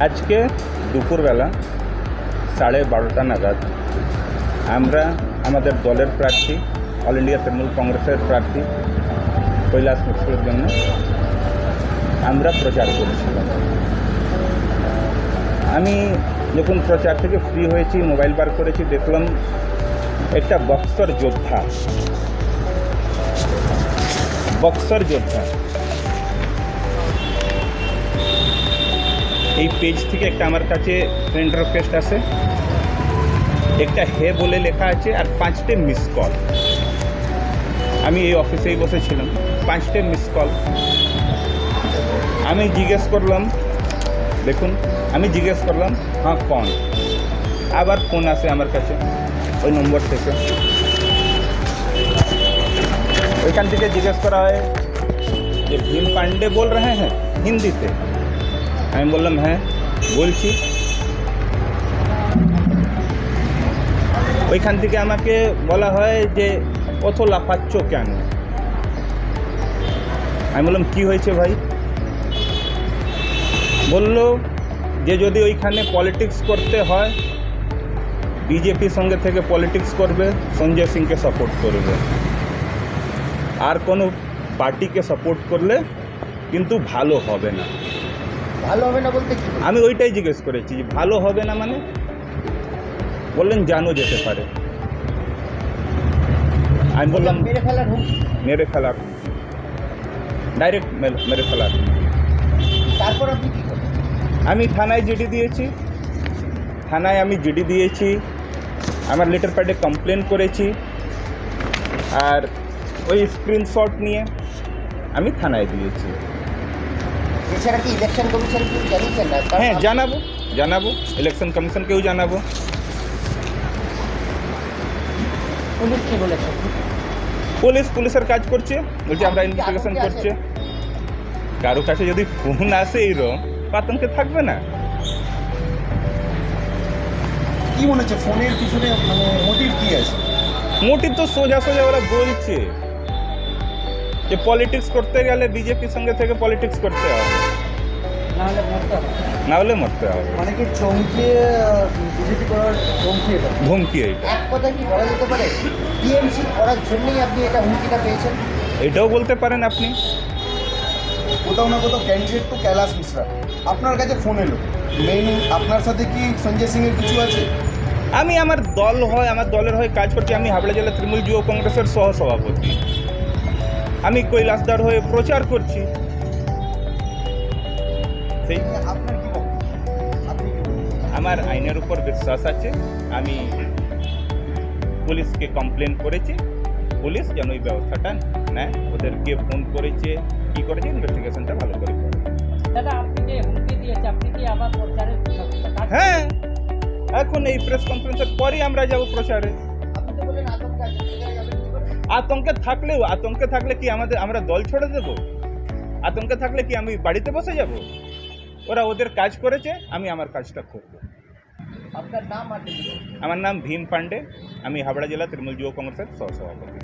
আজকে দুপুরবেলা 12:30 নাগাদ আমরা আমাদের দলের প্রার্থী অল ইন্ডিয়া তৃণমূল কংগ্রেসের প্রার্থী কৈলাস মিশ্রের জন্য আমরা প্রচার করেছিলাম। আমি যখন প্রচার থেকে ফ্রি হয়েছি, মোবাইল বার করেছি, দেখলাম একটা বক্সার যোদ্ধা এই পেজ থেকে একটা আমার কাছে ফ্রেন্ড রিকোয়েস্ট আসে, একটা হে বলে লেখা আছে আর 5টে মিস কল। আমি এই অফিসেই বসেছিলাম, 5টে মিস কল। আমি জিজ্ঞেস করলাম, দেখুন আমি জিজ্ঞেস করলাম হ্যাঁ কোন, আবার ফোন আসে আমার কাছে ওই নম্বর থেকে। ওইখান থেকে জিজ্ঞেস করা হয় যে ভীম পান্ডে बोल रहे हैं হিন্দিতে। আমি বললাম হ্যাঁ বলছি। ওইখান থেকে আমাকে বলা হয় যে অত লাফাচ্ছ কেন। আমি বললাম কি হয়েছে ভাই? বলল যে যদি ওইখানে পলিটিক্স করতে হয়, বিজেপির সঙ্গে থেকে পলিটিক্স করবে, সঞ্জয় সিংকে সাপোর্ট করবে, আর কোনো পার্টিকে সাপোর্ট করলে কিন্তু ভালো হবে না। ভালো হবে না বলতে কি? আমি ওইটাই জিজ্ঞেস করেছি, ভালো হবে না মানে? বললেন জানো যেতে পারে। আমি বললাম মেরে ফেলার হুমকি। মেরে ফেলার, ডাইরেক্ট মেরে ফেলার। তারপর আপনি কি করেন? আমি থানায় জিডি দিয়েছি, আমার লেটার প্যাডে কমপ্লেন করেছি, আর ওই স্ক্রিনশট নিয়ে আমি থানায় দিয়েছি। এছাড়া কি ইলেকশন কমিশনকে জানিয়েছেন না? হ্যাঁ জানাবো ইলেকশন কমিশনকেও জানাবো। পুলিশ কি বলেছে? পুলিশের কাজ করছে, বলছে আমরা ইনভেস্টিগেশন করছে। কারো কাছে যদি ফোন আসে এইরকম, আতঙ্কে থাকবে না। কি মনে হচ্ছে ফোনের পিছনে মানে মোটিভ কি আছে? মোটিভ তো সোজা ওরা বলছে যে পলিটিক্স করতে গেলে বিজেপির সঙ্গে থেকে পলিটিক্স করতে হবে, না হলে মরতে হবে। মানে কি চমকিয়ে বিজেপি করার হুমকি এইটা। এক কথা কি বলা যেতে পারে টিএমসি করার জন্যই আপনি এটা হুমকিটা পেয়েছেন? এটাও বলতে পারেন আপনি। কোথাও না কোথাও ক্যান্ডিডেট তো কৈলাস মিশ্রা, আপনার কাছে ফোন এলো, মেইন আপনার সাথে কি সঞ্জয় সিংয়ের কিছু আছে? আমি আমার দলের হয়ে কাজ করছি। আমি হাবড়া জেলা তৃণমূল যুব কংগ্রেসের সহসভাপতি। আমি কৈলাসদার হয়ে প্রচার করছি। সেই আপনার কি বক্তব্য? আপনি কি বলবেন? আমার আইনের উপর বিশ্বাস আছে। আমি পুলিশকে কমপ্লেন করেছি, পুলিশ যেন ওই ব্যবস্থাটা নেয়। ওদেরকে ফোন করেছে, কি করেছে, ইনভেস্টিগেশনটা ভালো করে করে। দাদা আপনি যে হুমকি দিয়েছে, আপনি কি আবার প্রচারের হ্যাঁ, এখন এই প্রেস কনফারেন্সের পরই আমরা যাব প্রচারে। আপনি তো বলেন আতঙ্কে আছেন, সেখানে যাবেন কি করে? আতঙ্কে থাকলে কি আমরা দল ছেড়ে দেব? আতঙ্কে থাকলে কি আমি বাড়িতে বসে যাব? ওরা ওদের কাজ করেছে, আমি আমার কাজটা করব। আপনার নাম আর আমার নাম ভীম পান্ডে, আমি হাবড়া জেলা তৃণমূল যুব কংগ্রেসের সহসভাপতি।